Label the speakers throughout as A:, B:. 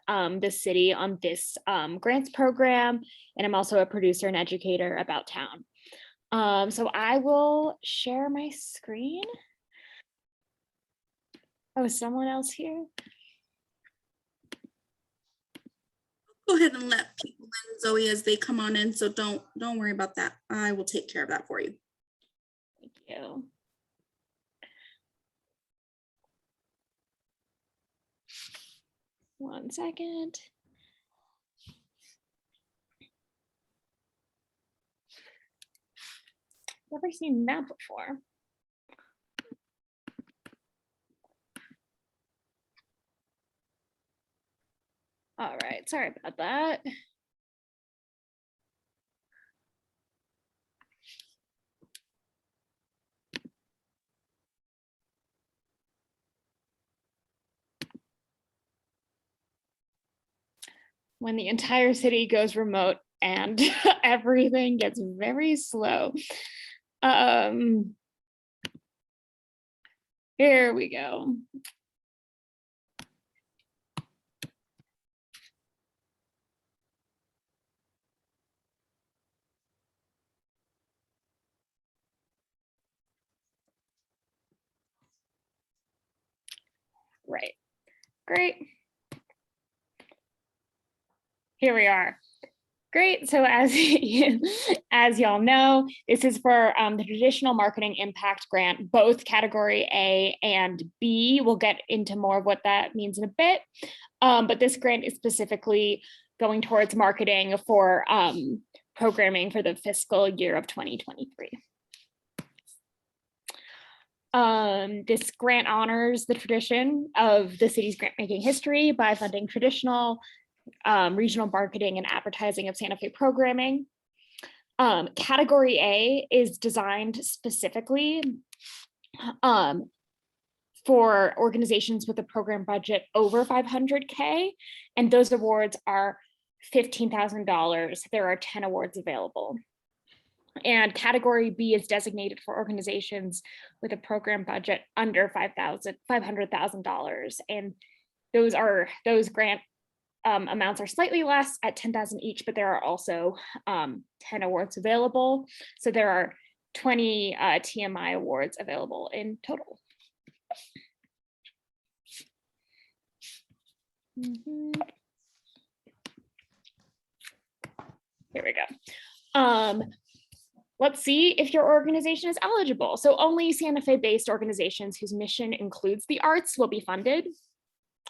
A: the city on this grants program, and I'm also a producer and educator about town. So I will share my screen. Oh, is someone else here?
B: Go ahead and let people in, Zoe, as they come on in. So don't worry about that. I will take care of that for you.
A: Thank you. One second. Never seen that before. All right, sorry about that. When the entire city goes remote and everything gets very slow. Here we go. Right, great. Here we are. Great, so as y'all know, this is for the traditional marketing impact grant, both category A and B. We'll get into more of what that means in a bit, but this grant is specifically going towards marketing for programming for the fiscal year of 2023. This grant honors the tradition of the city's grant-making history by funding traditional regional marketing and advertising of Santa Fe programming. Category A is designed specifically for organizations with a program budget over $500K, and those awards are $15,000. There are 10 awards available. And category B is designated for organizations with a program budget under $500,000, and those grant amounts are slightly less at 10,000 each, but there are also 10 awards available. So there are 20 TMI awards available in total. Here we go. Let's see if your organization is eligible. So only Santa Fe-based organizations whose mission includes the arts will be funded.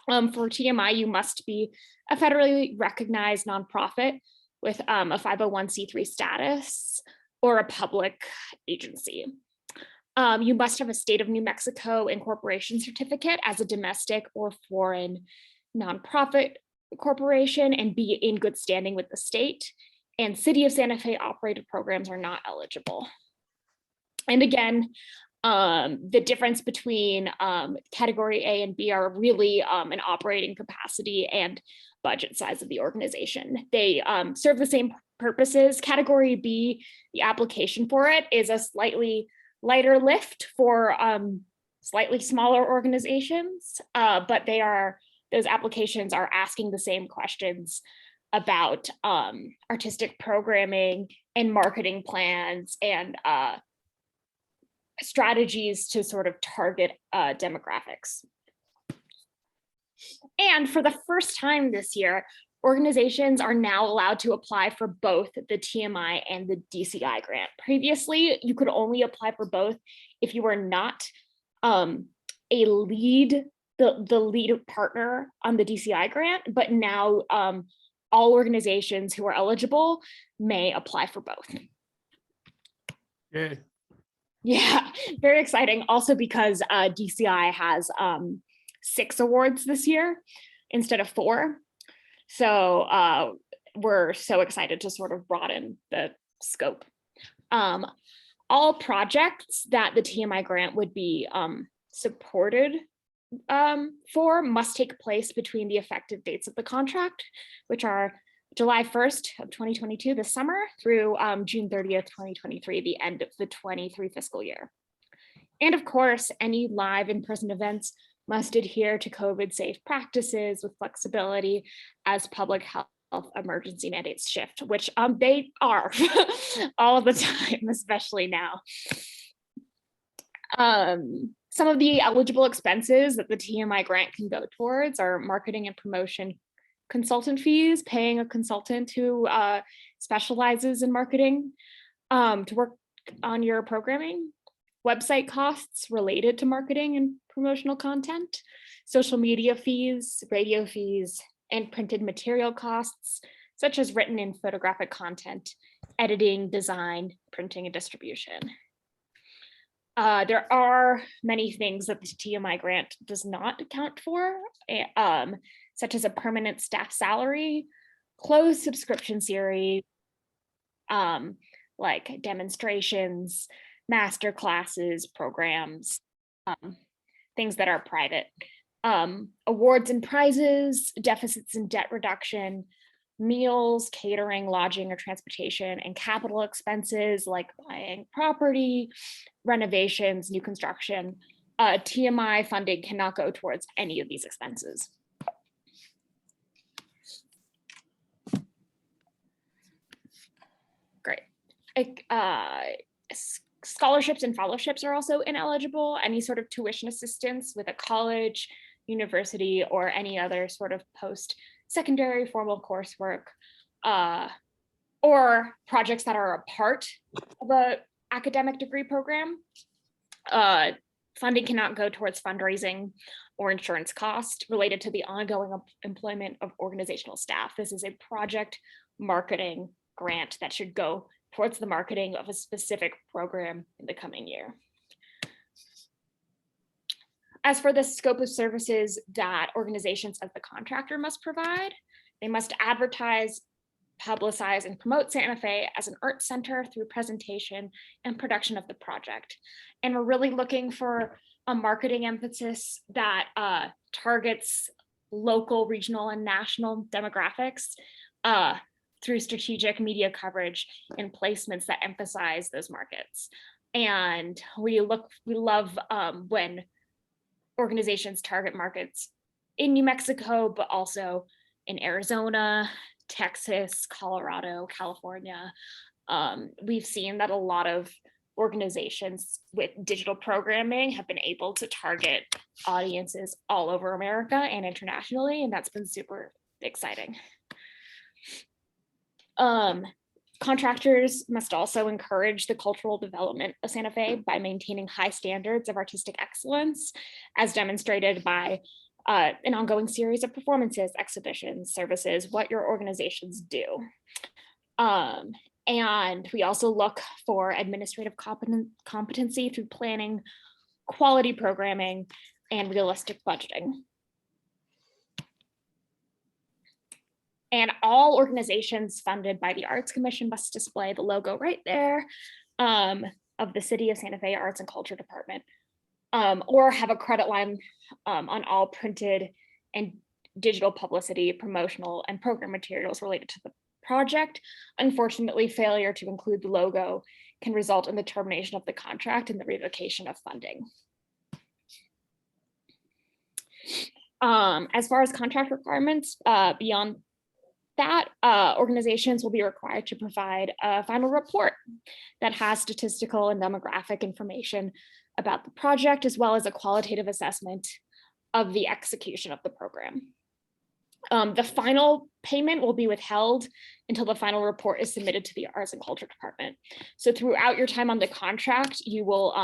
A: For TMI, you must be a federally recognized nonprofit with a 501c3 status or a public agency. You must have a state of New Mexico incorporation certificate as a domestic or foreign nonprofit corporation and be in good standing with the state. And City of Santa Fe operated programs are not eligible. And again, the difference between category A and B are really an operating capacity and budget size of the organization. They serve the same purposes. Category B, the application for it is a slightly lighter lift for slightly smaller organizations, but those applications are asking the same questions about artistic programming and marketing plans and strategies to sort of target demographics. And for the first time this year, organizations are now allowed to apply for both the TMI and the DCI grant. Previously, you could only apply for both if you were not the lead partner on the DCI grant, but now all organizations who are eligible may apply for both.
C: Yeah.
A: Yeah, very exciting. Also because DCI has 6 awards this year instead of 4. So we're so excited to sort of broaden the scope. All projects that the TMI grant would be supported for must take place between the effective dates of the contract, which are July 1st of 2022, this summer, through June 30th, 2023, the end of the 23 fiscal year. And of course, any live in-person events must adhere to COVID-safe practices with flexibility as public health emergency mandates shift, which they are all the time, especially now. Some of the eligible expenses that the TMI grant can go towards are marketing and promotion consultant fees, paying a consultant who specializes in marketing to work on your programming, website costs related to marketing and promotional content, social media fees, radio fees, and printed material costs, such as written and photographic content, editing, design, printing, and distribution. There are many things that the TMI grant does not account for, such as a permanent staff salary, closed subscription series, like demonstrations, master classes, programs, things that are private, awards and prizes, deficits and debt reduction, meals, catering, lodging, or transportation, and capital expenses like buying property, renovations, new construction. TMI funding cannot go towards any of these expenses. Great. Scholarships and fellowships are also ineligible. Any sort of tuition assistance with a college, university, or any other sort of post-secondary formal coursework, or projects that are a part of an academic degree program. Funding cannot go towards fundraising or insurance costs related to the ongoing employment of organizational staff. This is a project marketing grant that should go towards the marketing of a specific program in the coming year. As for the scope of services that organizations as the contractor must provide, they must advertise, publicize, and promote Santa Fe as an art center through presentation and production of the project. And we're really looking for a marketing emphasis that targets local, regional, and national demographics through strategic media coverage and placements that emphasize those markets. And we love when organizations target markets in New Mexico, but also in Arizona, Texas, Colorado, California. We've seen that a lot of organizations with digital programming have been able to target audiences all over America and internationally, and that's been super exciting. Contractors must also encourage the cultural development of Santa Fe by maintaining high standards of artistic excellence, as demonstrated by an ongoing series of performances, exhibitions, services, what your organizations do. And we also look for administrative competency through planning, quality programming, and realistic budgeting. And all organizations funded by the Arts Commission must display the logo right there of the City of Santa Fe Arts and Culture Department, or have a credit line on all printed and digital publicity, promotional, and program materials related to the project. Unfortunately, failure to include the logo can result in the termination of the contract and the revocation of funding. As far as contract requirements, beyond that, organizations will be required to provide a final report that has statistical and demographic information about the project, as well as a qualitative assessment of the execution of the program. The final payment will be withheld until the final report is submitted to the Arts and Culture Department. So throughout your time on the contract, you will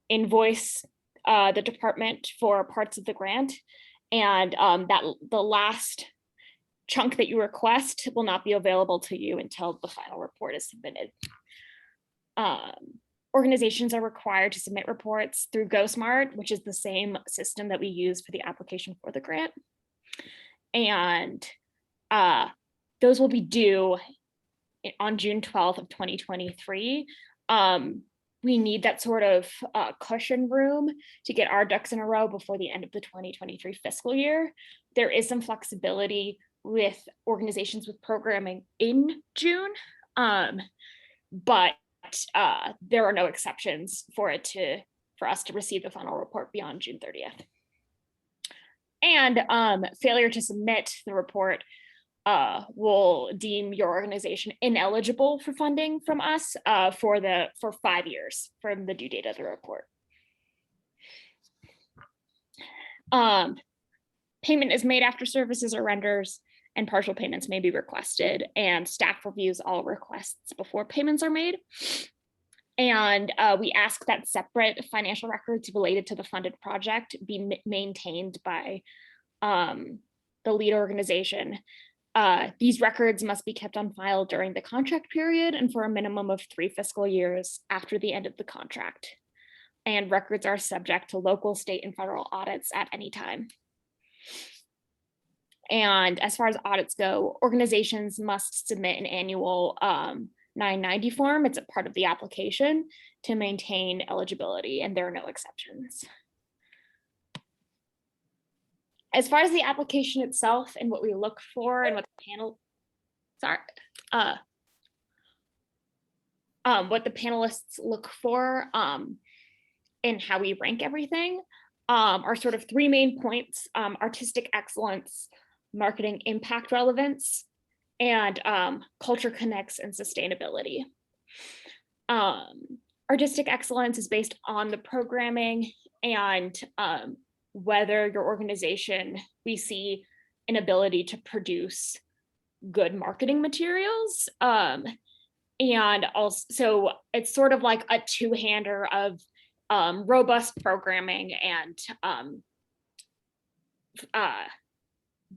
A: invoice the department for parts of the grant, and that the last chunk that you request will not be available to you until the final report is submitted. Organizations are required to submit reports through GoSmart, which is the same system that we use for the application for the grant. And those will be due on June 12th of 2023. We need that sort of cushion room to get our ducks in a row before the end of the 2023 fiscal year. There is some flexibility with organizations with programming in June, but there are no exceptions for us to receive the final report beyond June 30th. And failure to submit the report will deem your organization ineligible for funding from us for 5 years from the due date of the report. Payment is made after services are rendered, and partial payments may be requested, and staff reviews all requests before payments are made. And we ask that separate financial records related to the funded project be maintained by the lead organization. These records must be kept on file during the contract period and for a minimum of 3 fiscal years after the end of the contract. And records are subject to local, state, and federal audits at any time. And as far as audits go, organizations must submit an annual 990 form. It's a part of the application to maintain eligibility, and there are no exceptions. As far as the application itself and what we look for and what the panel, what the panelists look for and how we rank everything are sort of 3 main points: artistic excellence, marketing impact relevance, and culture connects and sustainability. Artistic excellence is based on the programming and whether your organization, we see an ability to produce good marketing materials. And also, it's sort of like a 2-hander of robust programming and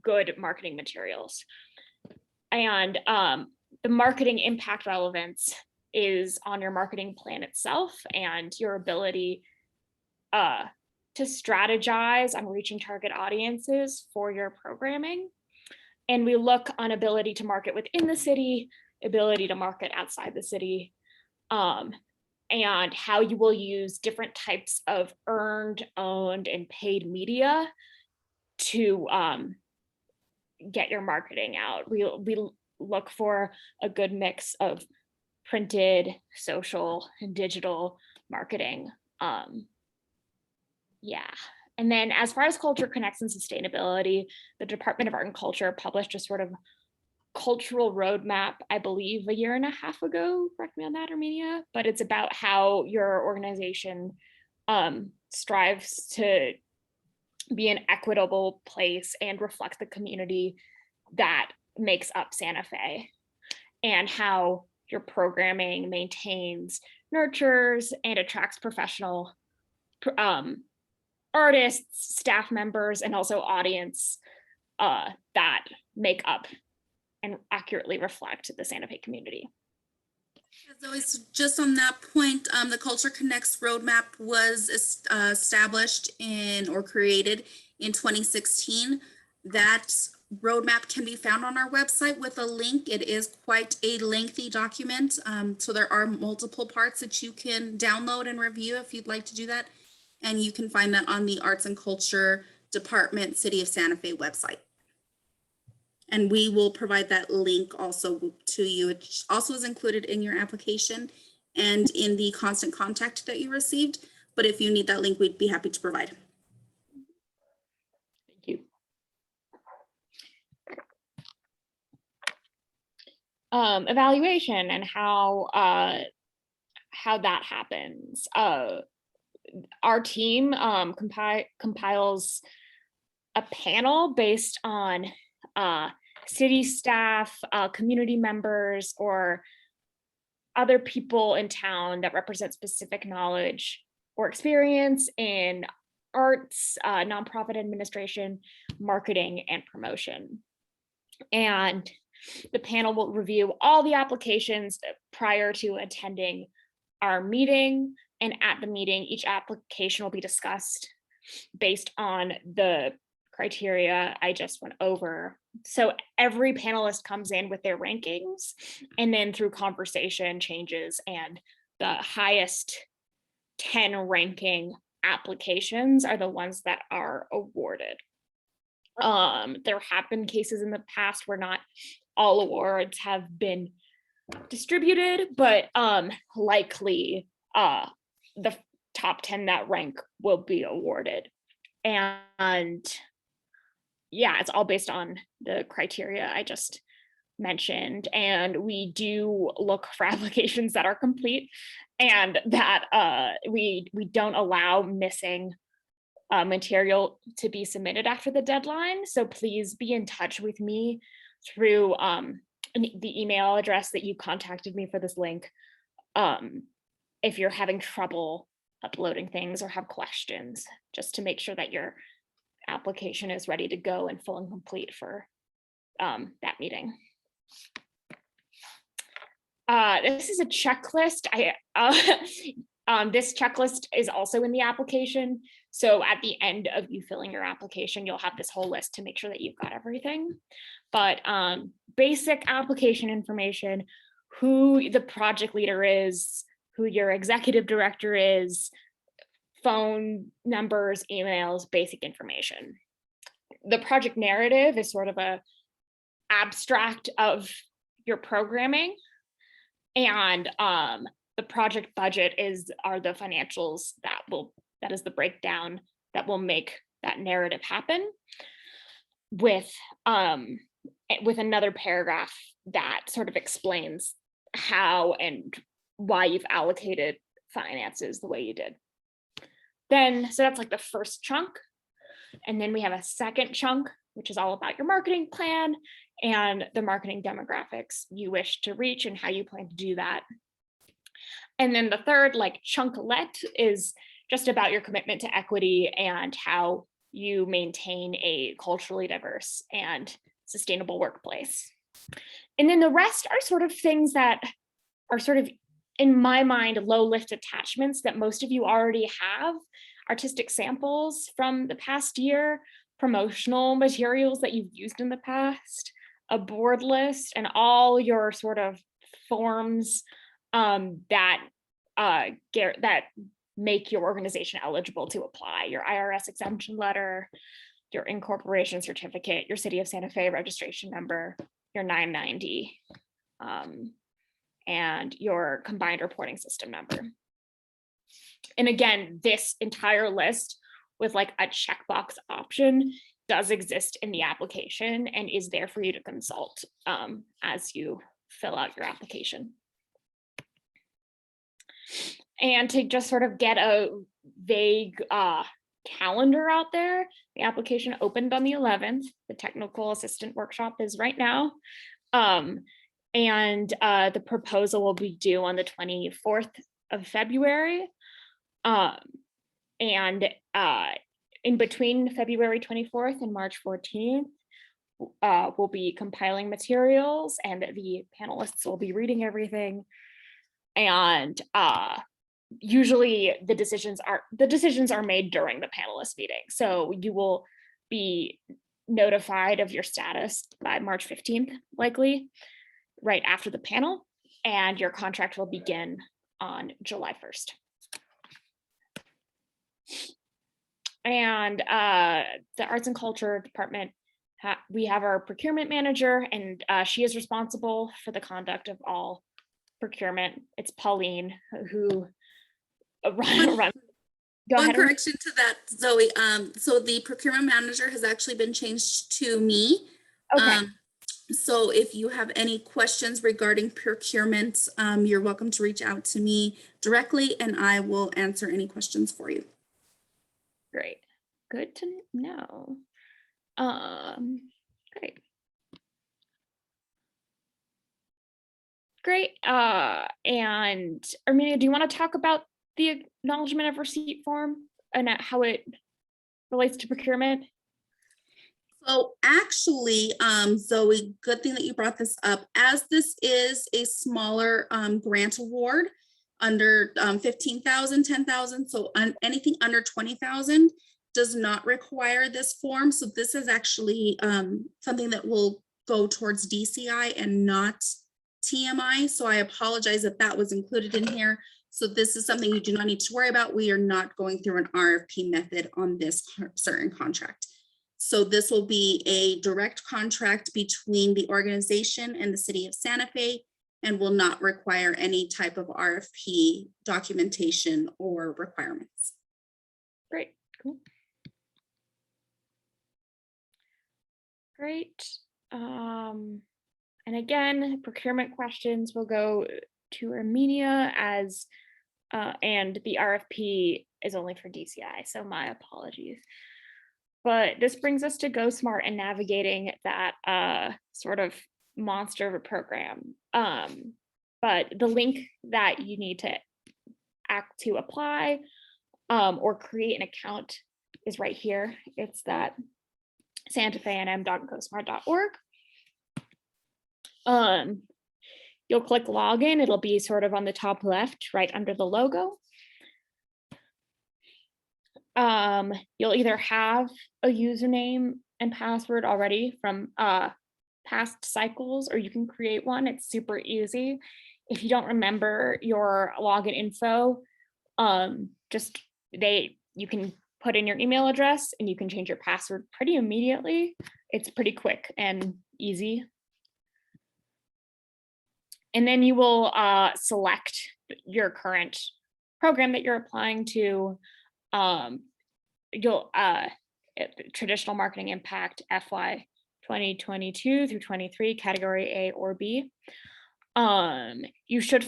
A: good marketing materials. And the marketing impact relevance is on your marketing plan itself and your ability to strategize on reaching target audiences for your programming. And we look on ability to market within the city, ability to market outside the city, and how you will use different types of earned, owned, and paid media to get your marketing out. We look for a good mix of printed, social, and digital marketing. Yeah. And then as far as culture connects and sustainability, the Department of Art and Culture published a sort of cultural roadmap, I believe 1.5 years ago, correct me on that, Armenia, but it's about how your organization strives to be an equitable place and reflect the community that makes up Santa Fe, and how your programming maintains, nurtures, and attracts professional artists, staff members, and also audience that make up and accurately reflect the Santa Fe community.
B: As always, just on that point, the Culture Connects roadmap was established or created in 2016. That roadmap can be found on our website with a link. It is quite a lengthy document, so there are multiple parts that you can download and review if you'd like to do that. And you can find that on the Arts and Culture Department, City of Santa Fe website. And we will provide that link also to you. It also is included in your application and in the constant contact that you received. But if you need that link, we'd be happy to provide.
A: Thank you. Evaluation and how that happens. Our team compiles a panel based on city staff, community members, or other people in town that represent specific knowledge or experience in arts, nonprofit administration, marketing, and promotion. And the panel will review all the applications prior to attending our meeting. And at the meeting, each application will be discussed based on the criteria I just went over. So every panelist comes in with their rankings, and then through conversation changes, and the highest 10 ranking applications are the ones that are awarded. There have been cases in the past where not all awards have been distributed, but likely the top 10 that rank will be awarded. And yeah, it's all based on the criteria I just mentioned. And we do look for applications that are complete and that we don't allow missing material to be submitted after the deadline. So please be in touch with me through the email address that you contacted me for this link. If you're having trouble uploading things or have questions, just to make sure that your application is ready to go and full and complete for that meeting. This is a checklist. This checklist is also in the application. So at the end of you filling your application, you'll have this whole list to make sure that you've got everything. But basic application information, who the project leader is, who your executive director is, phone numbers, emails, basic information. The project narrative is sort of a abstract of your programming, and the project budget are the financials that is the breakdown that will make that narrative happen, with another paragraph that sort of explains how and why you've allocated finances the way you did. Then, so that's like the first chunk. And then we have a second chunk, which is all about your marketing plan and the marketing demographics you wish to reach and how you plan to do that. And then the third, like, chunklet is just about your commitment to equity and how you maintain a culturally diverse and sustainable workplace. And then the rest are sort of things that are sort of, in my mind, low lift attachments that most of you already have: artistic samples from the past year, promotional materials that you've used in the past, a board list, and all your sort of forms that make your organization eligible to apply: your IRS exemption letter, your incorporation certificate, your City of Santa Fe registration number, your 990, and your combined reporting system number. And again, this entire list with like a checkbox option does exist in the application and is there for you to consult as you fill out your application. And to just sort of get a vague calendar out there, the application opened on the 11th. The technical assistant workshop is right now. And the proposal will be due on the 24th of February. And in between February 24th and March 14th, we'll be compiling materials and the panelists will be reading everything. And usually the decisions are made during the panelist meeting. So you will be notified of your status by March 15th, likely, right after the panel, and your contract will begin on July 1st. And the Arts and Culture Department, we have our procurement manager, and she is responsible for the conduct of all procurement. It's Pauline who runs.
B: One correction to that, Zoe. So the procurement manager has actually been changed to me.
A: Okay.
B: So if you have any questions regarding procurement, you're welcome to reach out to me directly and I will answer any questions for you.
A: Great. Good to know. Great. Great. And Armenia, do you want to talk about the acknowledgement of receipt form and how it relates to procurement?
B: So actually, Zoe, good thing that you brought this up. As this is a smaller grant award under 15,000, 10,000, so anything under 20,000 does not require this form. So this is actually something that will go towards DCI and not TMI. So I apologize if that was included in here. So this is something you do not need to worry about. We are not going through an RFP method on this certain contract. So this will be a direct contract between the organization and the City of Santa Fe and will not require any type of RFP documentation or requirements.
A: Great, cool. Great. And again, procurement questions will go to Armenia as, and the RFP is only for DCI, so my apologies. But this brings us to Go Smart and navigating that sort of monster of a program. But the link that you need to apply or create an account is right here. It's that santafenm.gosmart.org. You'll click login. It'll be sort of on the top left, right under the logo. You'll either have a username and password already from past cycles, or you can create one. It's super easy. If you don't remember your login info, you can put in your email address and you can change your password pretty immediately. It's pretty quick and easy. And then you will select your current program that you're applying to. Traditional marketing impact FY 2022 through 23, category A or B. You should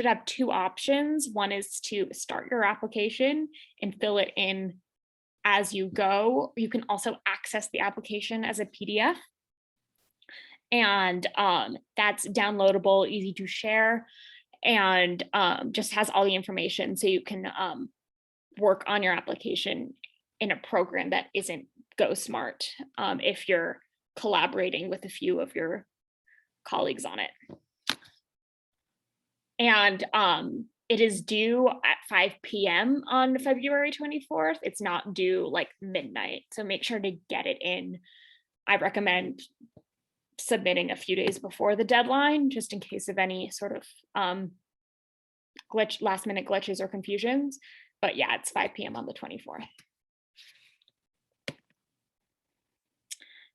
A: have two options. One is to start your application and fill it in as you go. You can also access the application as a PDF. And that's downloadable, easy to share, and just has all the information so you can work on your application in a program that isn't Go Smart if you're collaborating with a few of your colleagues on it. And it is due at 5 p.m. on February 24th. It's not due like midnight, so make sure to get it in. I recommend submitting a few days before the deadline, just in case of any sort of last minute glitches or confusions. But yeah, it's 5 p.m. on the 24th.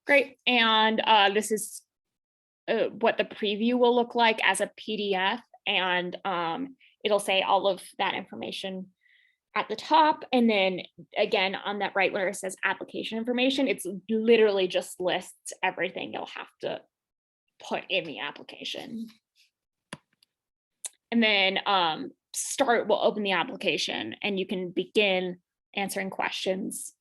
A: Great, and this is what the preview will look like as a PDF, and it'll say all of that information at the top, and then again on that right where it says application information, it's literally just lists everything you'll have to put in the application. And then Start will open the application and you can begin answering questions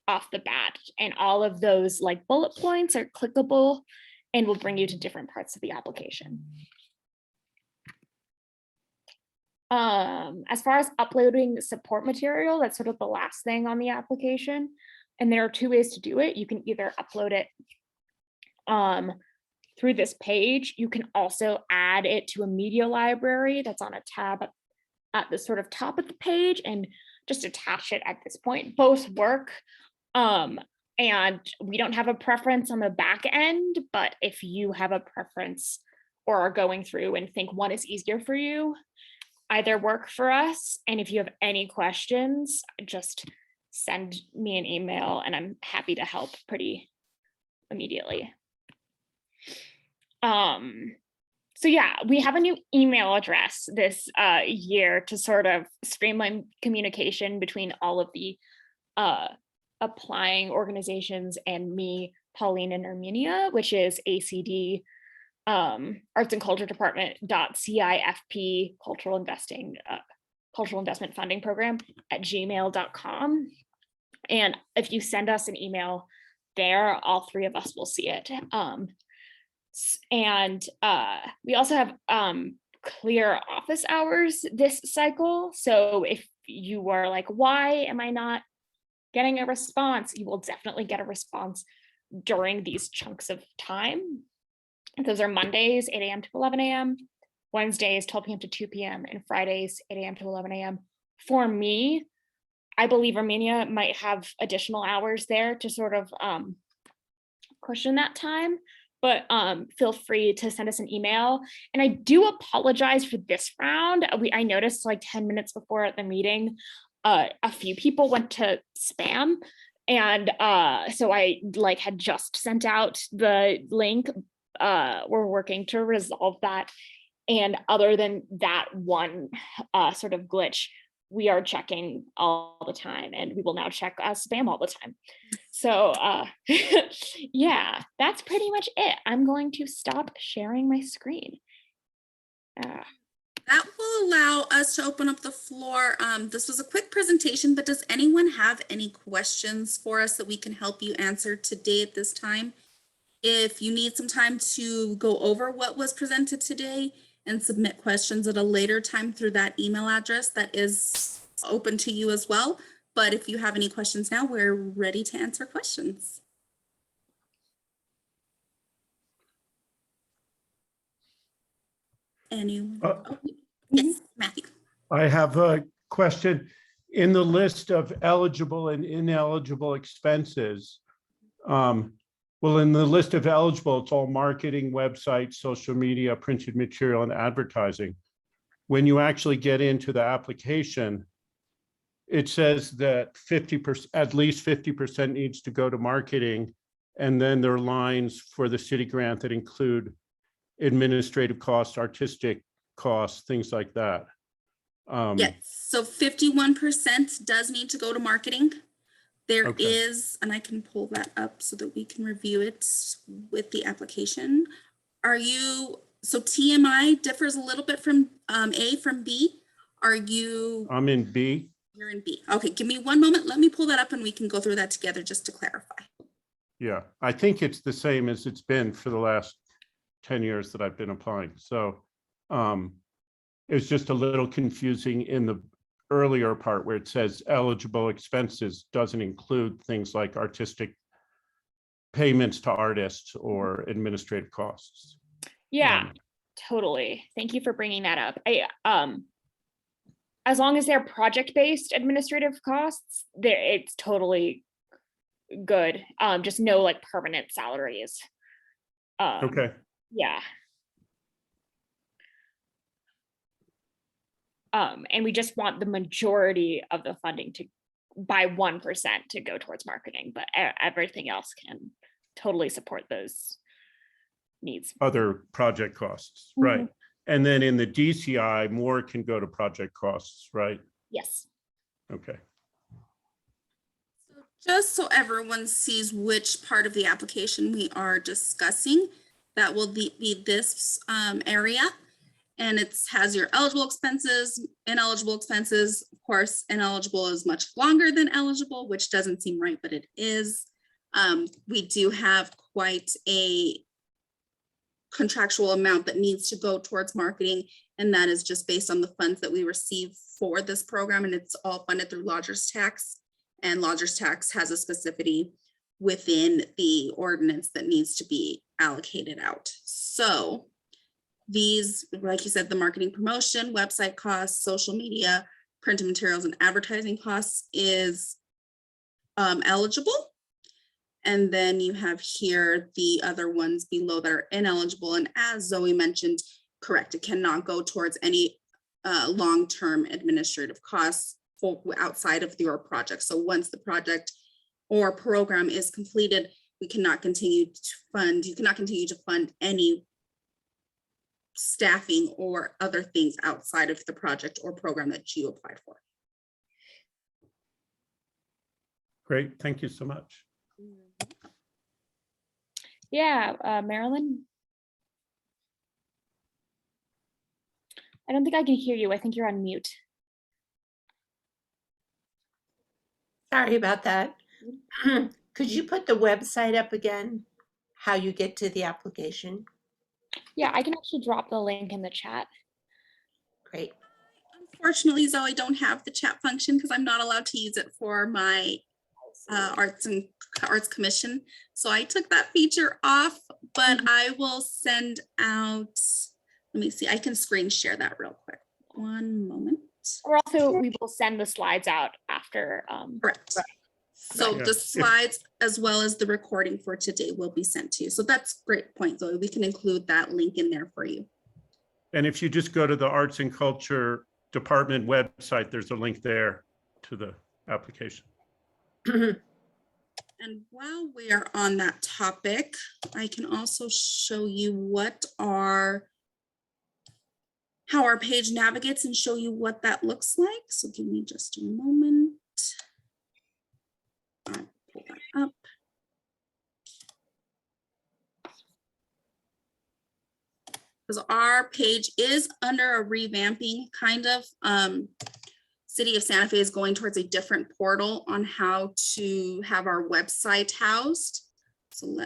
A: off the bat, and all of those like bullet points are clickable and will bring you to different parts of the application. As far as uploading support material, that's sort of the last thing on the application. And there are two ways to do it. You can either upload it through this page. You can also add it to a media library that's on a tab at the sort of top of the page and just attach it at this point. Both work. And we don't have a preference on the back end, but if you have a preference or are going through and think one is easier for you, either work for us. And if you have any questions, just send me an email and I'm happy to help pretty immediately. So yeah, we have a new email address this year to sort of streamline communication between all of the applying organizations and me, Pauline, and Armenia, which is ACD Arts and Culture Department .cifp cultural investment funding program at gmail.com. And if you send us an email there, all three of us will see it. And we also have clear office hours this cycle. So if you are like, why am I not getting a response? You will definitely get a response during these chunks of time. Those are Mondays, 8 a.m. to 11 a.m., Wednesdays, 12 p.m. to 2 p.m., and Fridays, 8 a.m. to 11 a.m. For me, I believe Armenia might have additional hours there to sort of cushion that time, but feel free to send us an email. And I do apologize for this round. I noticed like 10 minutes before the meeting, a few people went to spam. And so I like had just sent out the link. We're working to resolve that. And other than that one sort of glitch, we are checking all the time, and we will now check spam all the time. So yeah, that's pretty much it. I'm going to stop sharing my screen.
B: That will allow us to open up the floor. This was a quick presentation, but does anyone have any questions for us that we can help you answer today at this time? If you need some time to go over what was presented today and submit questions at a later time through that email address, that is open to you as well. But if you have any questions now, we're ready to answer questions. Anyone? Yes, Matthew.
C: I have a question. In the list of eligible and ineligible expenses, well, in the list of eligible, it's all marketing, website, social media, printed material, and advertising. When you actually get into the application, it says that 50%, at least 50% needs to go to marketing. And then there are lines for the city grant that include administrative costs, artistic costs, things like that.
B: Yes, so 51% does need to go to marketing. There
C: Okay.
B: is, and I can pull that up so that we can review it with the application. Are you, so TMI differs a little bit from A from B. Are you?
C: I'm in B.
B: You're in B. Okay, give me one moment. Let me pull that up and we can go through that together just to clarify.
C: Yeah, I think it's the same as it's been for the last 10 years that I've been applying. So it's just a little confusing in the earlier part where it says eligible expenses doesn't include things like artistic payments to artists or administrative costs.
A: Yeah, totally. Thank you for bringing that up. As long as they're project-based administrative costs, it's totally good. Just no like permanent salaries.
C: Okay.
A: Yeah. And we just want the majority of the funding to, by 1%, to go towards marketing, but everything else can totally support those needs.
C: Other project costs,
A: Mhm.
C: right? And then in the DCI, more can go to project costs, right?
A: Yes.
C: Okay.
B: So just so everyone sees which part of the application we are discussing, that will be this area. And it has your eligible expenses, ineligible expenses. Of course, ineligible is much longer than eligible, which doesn't seem right, but it is. We do have quite a contractual amount that needs to go towards marketing, and that is just based on the funds that we receive for this program, and it's all funded through lodger's tax, and lodger's tax has a specificity within the ordinance that needs to be allocated out. So these, like you said, the marketing promotion, website costs, social media, printed materials, and advertising costs is eligible. And then you have here the other ones below that are ineligible. And as Zoe mentioned, correct, it cannot go towards any long-term administrative costs for outside of your project. So once the project or program is completed, we cannot continue to fund, you cannot continue to fund any staffing or other things outside of the project or program that you applied for.
C: Great, thank you so much.
A: Yeah, Marilyn? I don't think I can hear you. I think you're on mute.
D: Sorry about that. Could you put the website up again? How you get to the application?
A: Yeah, I can actually drop the link in the chat.
D: Great.
B: Unfortunately, Zoe, I don't have the chat function because I'm not allowed to use it for my arts commission. So I took that feature off, but I will send out, let me see, I can screen share that real quick. One moment.
A: Or also we will send the slides out after.
B: Correct. So
C: Yeah.
B: the slides as well as the recording for today will be sent to you. So that's a great point, Zoe. We can include that link in there for you.
C: And if you just go to the Arts and Culture Department website, there's a link there to the application.
B: And while we are on that topic, I can also show you what are how our page navigates and show you what that looks like. So give me just a moment. I'll pull that up. Because our page is under a revamping kind of. City of Santa Fe is going towards a different portal on how to have our website housed. So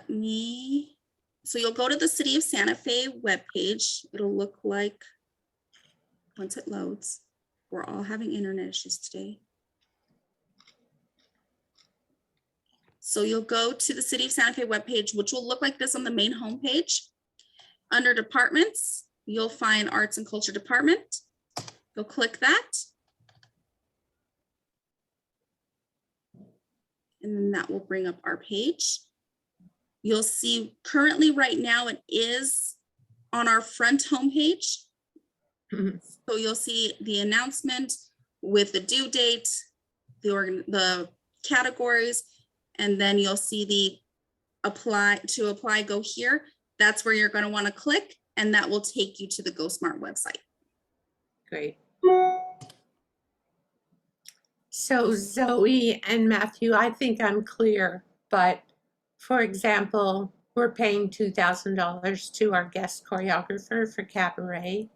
B: so you'll go to the City of Santa Fe webpage. It'll look like, once it loads, we're all having internet issues today. So you'll go to the City of Santa Fe webpage, which will look like this on the main homepage. Under departments, you'll find Arts and Culture Department. You'll click that. And then that will bring up our page. You'll see currently right now it is on our front homepage. So you'll see the announcement with the due date, the categories, and then you'll see the apply, go here. That's where you're going to want to click, and that will take you to the GoSmart website.
D: Great. So Zoe and Matthew, I think I'm clear, but for example, we're paying $2,000 to our guest choreographer for cabaret.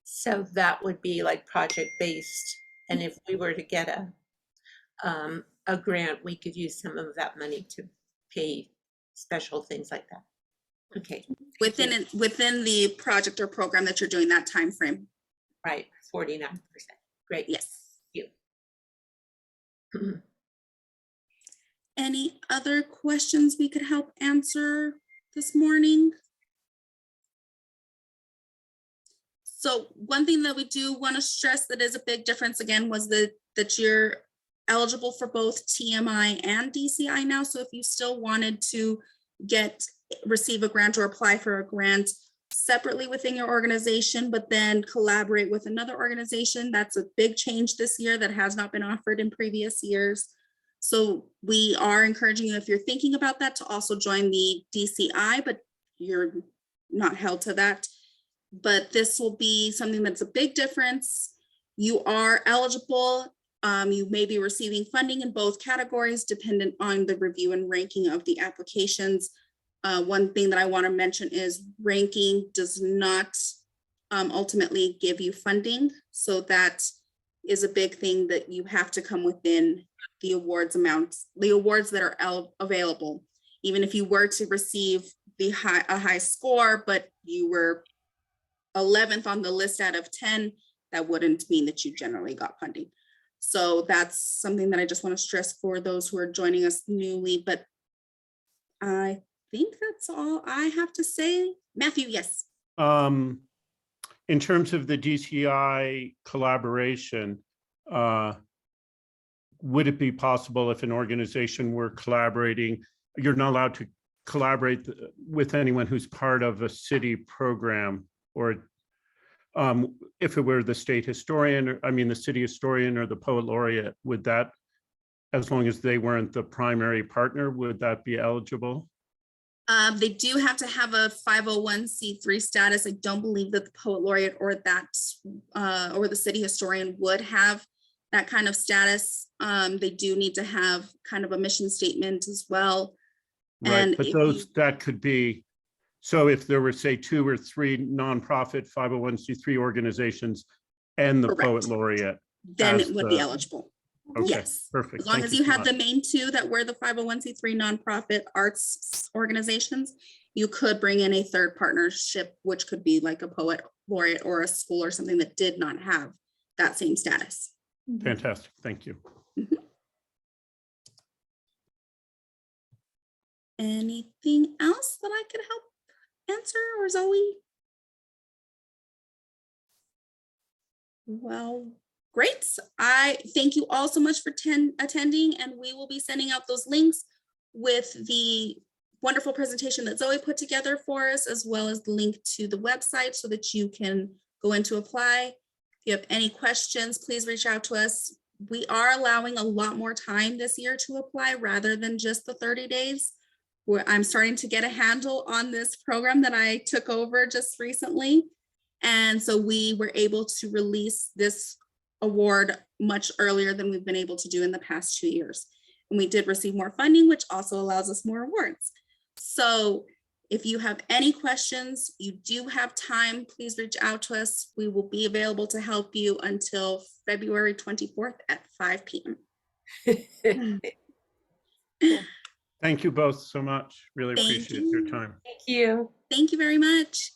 D: So that would be like project-based. And if we were to get a grant, we could use some of that money to pay special things like that. Okay.
B: Within the project or program that you're doing that time frame.
D: Right, 49%. Great.
B: Yes.
D: You.
B: Any other questions we could help answer this morning? So one thing that we do want to stress that is a big difference again was that you're eligible for both TMI and DCI now. So if you still wanted to receive a grant or apply for a grant separately within your organization, but then collaborate with another organization, that's a big change this year that has not been offered in previous years. So we are encouraging you, if you're thinking about that, to also join the DCI, but you're not held to that. But this will be something that's a big difference. You are eligible. You may be receiving funding in both categories, dependent on the review and ranking of the applications. One thing that I want to mention is ranking does not ultimately give you funding. So that is a big thing, that you have to come within the awards amounts, the awards that are available. Even if you were to receive a high score, but you were 11th on the list out of 10, that wouldn't mean that you generally got funding. So that's something that I just want to stress for those who are joining us newly, but I think that's all I have to say. Matthew, yes.
C: In terms of the DCI collaboration, would it be possible if an organization were collaborating, you're not allowed to collaborate with anyone who's part of a city program, or if it were the state historian, or, I mean, the city historian or the poet laureate, would that, as long as they weren't the primary partner, would that be eligible?
B: They do have to have a 501c3 status. I don't believe that the poet laureate or the city historian would have that kind of status. They do need to have kind of a mission statement as well.
C: Right,
B: and
C: but that could be, so if there were, say, 2 or 3 nonprofit 501c3 organizations and the
B: Correct.
C: poet laureate,
B: then it would be eligible.
C: okay,
B: Yes.
C: perfect.
B: As long
C: Thank
B: as you
C: so
B: had the
C: much.
B: main 2 that were the 501c3 nonprofit arts organizations, you could bring in a third partnership, which could be like a poet laureate or a school or something that did not have that same status.
C: Fantastic, thank you.
B: Anything else that I could help answer, or Zoe? Well, great. I thank you all so much for attending, and we will be sending out those links with the wonderful presentation that Zoe put together for us, as well as the link to the website so that you can go in to apply. If you have any questions, please reach out to us. We are allowing a lot more time this year to apply rather than just the 30 days. I'm starting to get a handle on this program that I took over just recently. And so we were able to release this award much earlier than we've been able to do in the past 2 years. And we did receive more funding, which also allows us more awards. So if you have any questions, you do have time, please reach out to us. We will be available to help you until February 24th at 5 p.m.
C: Thank you both so much. Really
B: Thank
C: appreciate your
B: you.
C: time.
D: Thank you.
B: Thank you very much.